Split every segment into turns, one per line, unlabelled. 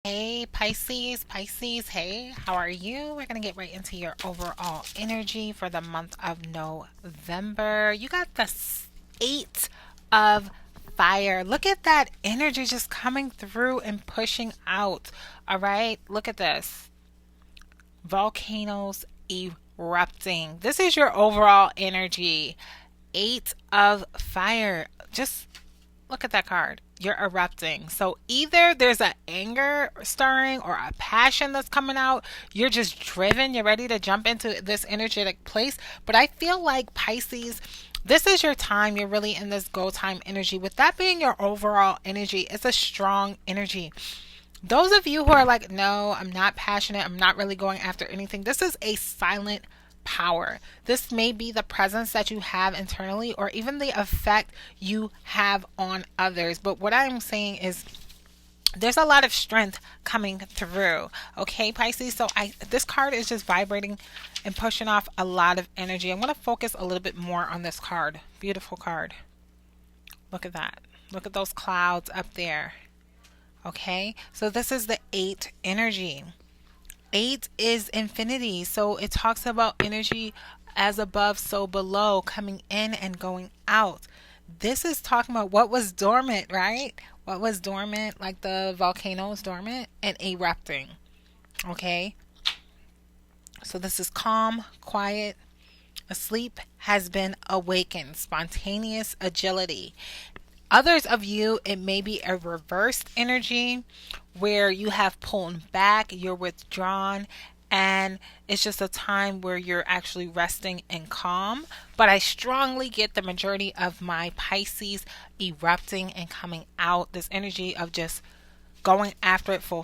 Hey Pisces, hey, how are you? We're going to get right into your overall energy for the month of November. You got the eight of fire. Look at that energy just coming through and pushing out. All right, look at this. Volcanoes erupting. This is your overall energy. Eight of fire. Just look at that card. You're erupting. So either there's an anger stirring or a passion that's coming out. You're just driven. You're ready to jump into this energetic place. But I feel like Pisces, this is your time. You're really in this go time energy. With that being your overall energy, it's a strong energy. Those of you who are like, no, I'm not passionate, I'm not really going after anything, this is a silent power. This may be the presence that you have internally or even the effect you have on others. But what I'm saying is there's a lot of strength coming through. Okay, Pisces. So this card is just vibrating and pushing off a lot of energy. I'm going to focus a little bit more on this card. Beautiful card. Look at that. Look at those clouds up there. Okay, so this is the eight energy. Eight is infinity, so it talks about energy as above, so below, coming in and going out. This is talking about what was dormant, right? What was dormant, like the volcanoes dormant and erupting. Okay, so this is calm, quiet. Asleep has been awakened, spontaneous agility. Others of you, it may be a reversed energy where you have pulled back, you're withdrawn, and it's just a time where you're actually resting and calm. But I strongly get the majority of my Pisces erupting and coming out. This energy of just going after it full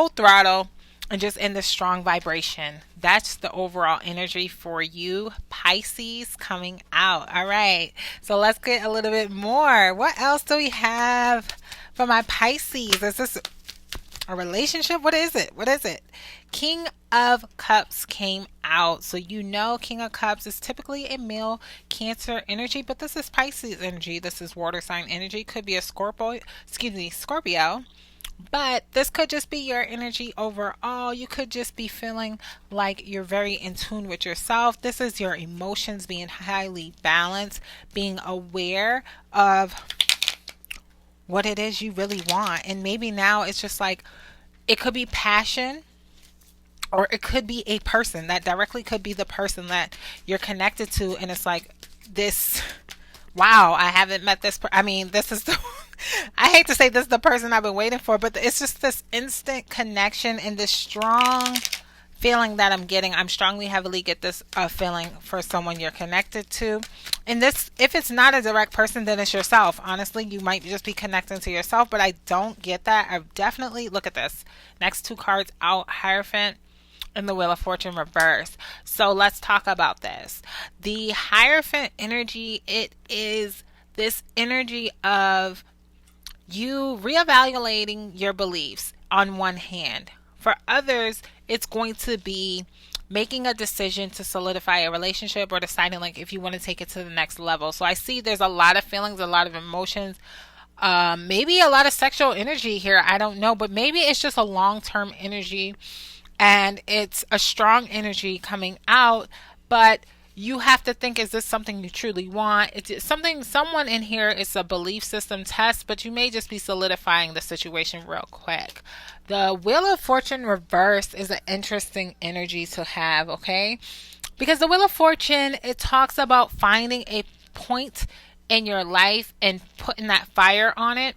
throttle and just in this strong vibration. That's the overall energy for you, Pisces, coming out. All right. So let's get a little bit more. What else do we have for my Pisces? Is this a relationship? What is it? What is it? King of Cups came out. So you know King of Cups is typically a male Cancer energy, but this is Pisces energy. This is water sign energy. Could be a Scorpio. But this could just be your energy overall. You could just be feeling like you're very in tune with yourself. This is your emotions being highly balanced, being aware of what it is you really want. And maybe now it's just like it could be passion or it could be a person that directly could be the person that you're connected to. And it's like this, wow, I haven't met this. I mean, this is the I hate to say this is the person I've been waiting for, but it's just this instant connection and this strong feeling that I'm getting. I'm strongly, heavily get this feeling for someone you're connected to. And this, if it's not a direct person, then it's yourself. Honestly, you might just be connecting to yourself, but I don't get that. I definitely, look at this. Next two cards out, Hierophant and the Wheel of Fortune reverse. So let's talk about this. The Hierophant energy, it is this energy of you reevaluating your beliefs on one hand. For others, it's going to be making a decision to solidify a relationship or deciding like if you want to take it to the next level. So I see there's a lot of feelings, a lot of emotions, maybe a lot of sexual energy here. I don't know, but maybe it's just a long-term energy and it's a strong energy coming out, but you have to think, is this something you truly want? It's something, someone in here, it's a belief system test, but you may just be solidifying the situation real quick. The Wheel of Fortune reverse is an interesting energy to have, okay? Because the Wheel of Fortune, it talks about finding a point in your life and putting that fire on it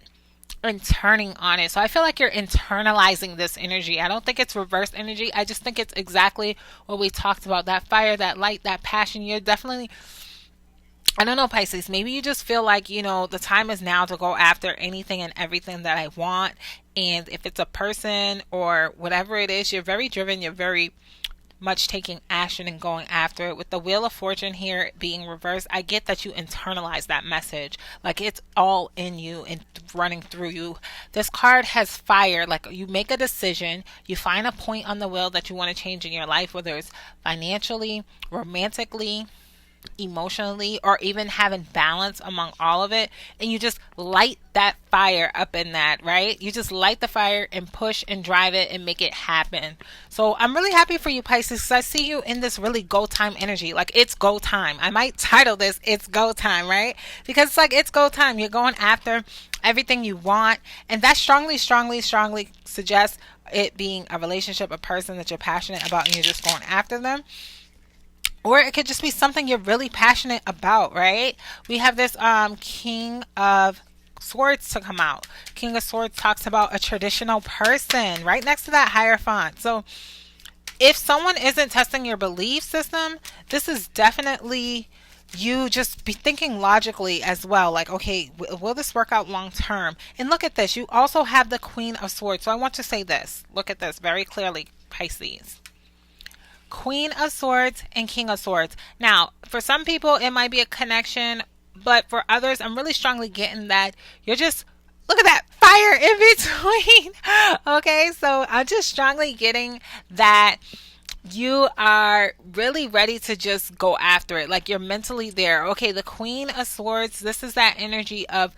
and turning on it. So I feel like you're internalizing this energy. I don't think it's reverse energy. I just think it's exactly what we talked about. That fire, that light, that passion. You're definitely, I don't know, Pisces, maybe you just feel like, the time is now to go after anything and everything that I want. And if it's a person or whatever it is, you're very driven. You're very much taking action and going after it. With the Wheel of Fortune here being reversed, I get that you internalize that message. Like it's all in you and running through you. This card has fire. Like you make a decision, you find a point on the wheel that you want to change in your life, whether it's financially, romantically, emotionally, or even having balance among all of it, and you just light that fire up in that, right? You just light the fire and push and drive it and make it happen. So I'm really happy for you, Pisces, because I see you in this really go time energy. Like, it's go time. I might title this "It's Go Time," right? Because it's like it's go time. You're going after everything you want, and that strongly, strongly, strongly suggests it being a relationship, a person that you're passionate about, and you're just going after them. Or it could just be something you're really passionate about, right? We have this King of Swords to come out. King of Swords talks about a traditional person right next to that Hierophant. So if someone isn't testing your belief system, this is definitely you just be thinking logically as well. Like, okay, will this work out long term? And look at this. You also have the Queen of Swords. So I want to say this. Look at this very clearly, Pisces. Queen of Swords and King of Swords. Now, for some people, it might be a connection, but for others, I'm really strongly getting that you're just, look at that fire in between. Okay, so I'm just strongly getting that you are really ready to just go after it. Like, you're mentally there. Okay, the Queen of Swords, this is that energy of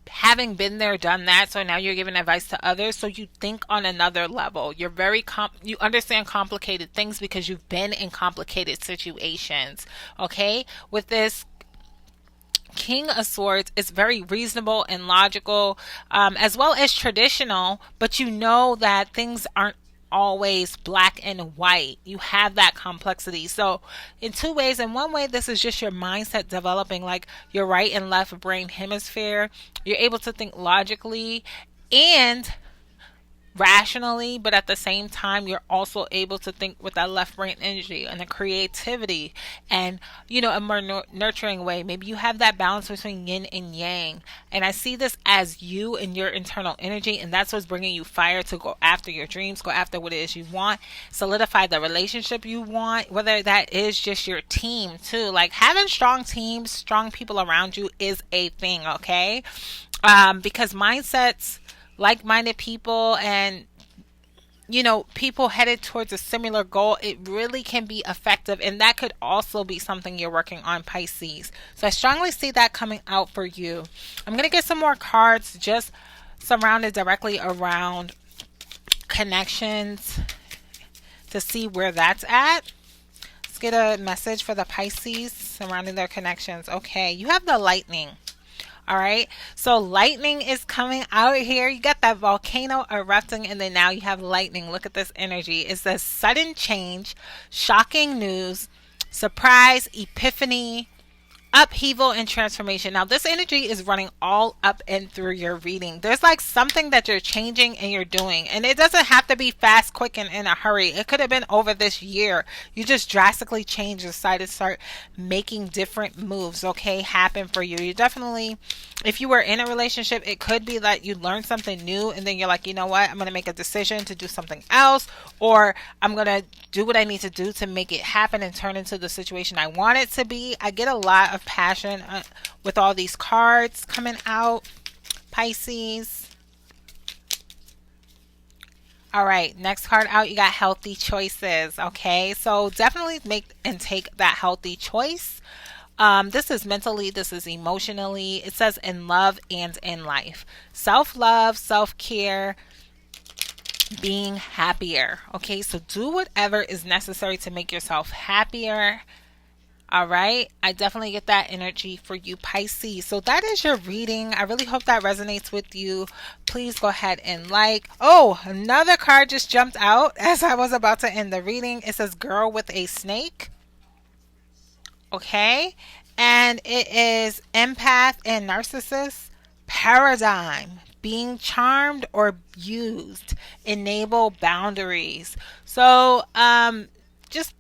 having been there, done that, so now you're giving advice to others, so you think on another level. You're very you understand complicated things because you've been in complicated situations. Okay, with this King of Swords, it's very reasonable and logical, as well as traditional, but you know that things aren't always black and white. You have that complexity. So in two ways, in one way, this is just your mindset developing, like your right and left brain hemisphere. You're able to think logically and rationally, but at the same time you're also able to think with that left brain energy and the creativity, and a more nurturing way. Maybe you have that balance between yin and yang, and I see this as you and your internal energy, and that's what's bringing you fire to go after your dreams, go after what it is you want, solidify the relationship you want, whether that is just your team too. Like, having strong teams, strong people around you is a thing. Okay, because mindsets, like-minded people, and people headed towards a similar goal, it really can be effective, and that could also be something you're working on, Pisces. So I strongly see that coming out for you. I'm going to get some more cards just surrounded directly around connections to see where that's at. Let's get a message for the Pisces surrounding their connections. Okay, you have the Lightning. All right, so lightning is coming out here. You got that volcano erupting, and then now you have lightning. Look at this energy. It says sudden change, shocking news, surprise, epiphany, upheaval, and transformation. Now, this energy is running all up and through your reading. There's like something that you're changing and you're doing, and it doesn't have to be fast, quick, and in a hurry. It could have been over this year. You just drastically changed, decided to start making different moves, okay, happen for you. You definitely, if you were in a relationship, it could be that you learned something new, and then you're like, you know what, I'm going to make a decision to do something else, or I'm going to do what I need to do to make it happen and turn into the situation I want it to be. I get a lot of passion with all these cards coming out, Pisces. All right, next card out, you got healthy choices. Okay, so definitely make and take that healthy choice. This is mentally, this is emotionally. It says in love and in life. Self-love, self-care, being happier. Okay, so do whatever is necessary to make yourself happier. All right, I definitely get that energy for you, Pisces. So that is your reading. I really hope that resonates with you. Please go ahead and like. Oh, another card just jumped out as I was about to end the reading. It says girl with a snake. Okay, and it is empath and narcissist paradigm. Being charmed or used, enable boundaries. So just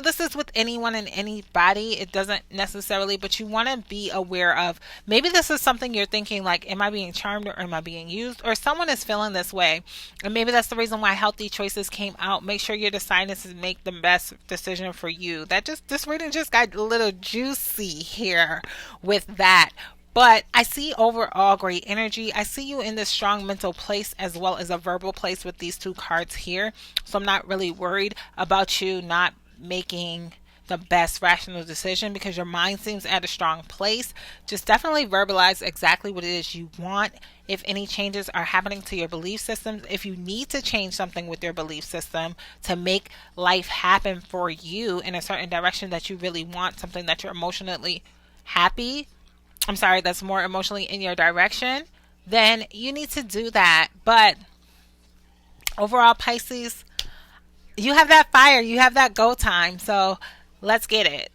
this is with anyone and anybody. It doesn't necessarily, but you want to be aware of, maybe this is something you're thinking like, am I being charmed or am I being used? Or someone is feeling this way, and maybe that's the reason why healthy choices came out. Make sure you're deciding to make the best decision for you. This reading just got a little juicy here with that. But I see overall great energy. I see you in this strong mental place as well as a verbal place with these two cards here. So I'm not really worried about you not making the best rational decision because your mind seems at a strong place. Just definitely verbalize exactly what it is you want. If any changes are happening to your belief systems, if you need to change something with your belief system to make life happen for you in a certain direction that you really want, something that you're emotionally happy, I'm sorry, that's more emotionally in your direction, then you need to do that. But overall, Pisces, you have that fire, you have that go time. So let's get it.